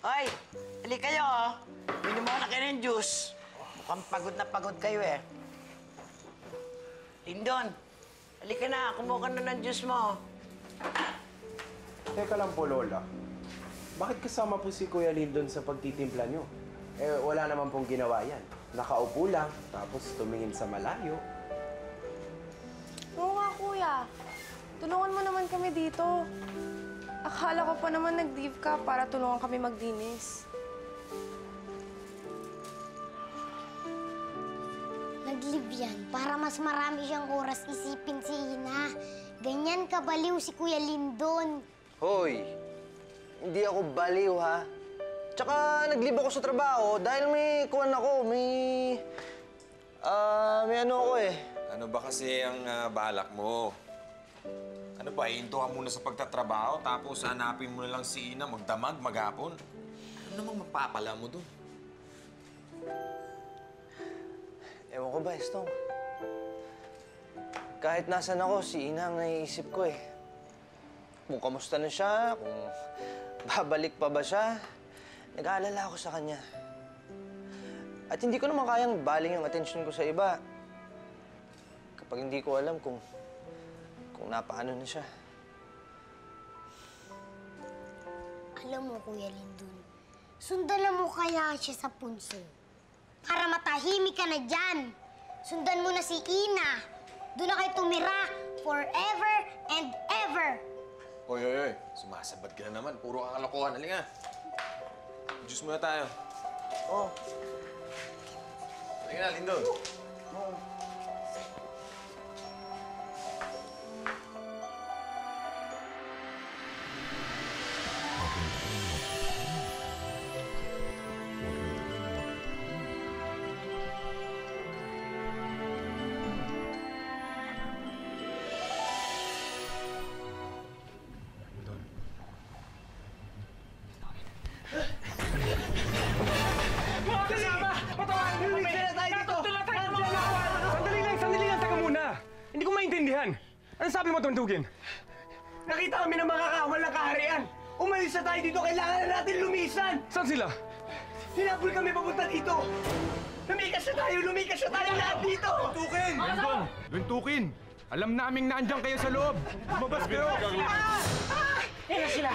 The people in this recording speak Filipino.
Hoy, hali kayo, oh. Minom muna kayo ng juice. Mukhang pagod na pagod kayo, eh. Lindon, halika na. Kumuha ka na ng juice mo. Teka lang po, Lola. Bakit kasama po si Kuya Lindon sa pagtitimpla niyo? Eh, wala naman pong ginawa yan. Nakaupo lang, tapos tumingin sa malayo. Oo nga, Kuya. Tulungan mo naman kami dito. Akala ko pa naman nag-leave ka para tulungan kami magdinis. Nag-leave yan para mas marami siyang oras isipin si Ina. Ganyan kabaliw si Kuya Lindon. Hoy, hindi ako baliw, ha? Tsaka nag-leave ako sa trabaho dahil may kuwan ako, may ano ako eh. Ano ba kasi ang balak mo? Ano ba, iinto ka muna sa pagtatrabaho tapos hanapin mo na lang si Ina magdamag, maghapon? Ano namang mapapala mo dun? Ewan ko ba, Estong? Kahit nasan ako, si Ina ang naiisip ko eh. Kung kamusta na siya, kung babalik pa ba siya, nag-aalala ako sa kanya. At hindi ko naman kayang baling yung atensyon ko sa iba. Kapag hindi ko alam kung napaano na siya. Alam mo, Kuya Lindon, sundan mo kaya siya sa punso. Para matahimik ka na dyan. Sundan mo na si Ina. Doon na kayo tumira forever and ever. Hoy, hoy, hoy. Sumasabad ka na naman. Puro kakalokohan. Halika. Juice muna tayo. Oh. Halika na, Lindon. Hindi ko maintindihan. Ano sabi mo, Tundugin? Nakita kami ng makakawal ng kaharian. Umalis na tayo dito. Kailangan na natin lumisan. Saan sila? Hinabol kami papunta dito. Lumikas na tayo lahat dito. Tuntukin! Lindon! Tuntukin! Alam naming naandyan kayo sa loob. Lumabas kayo! Yan na sila.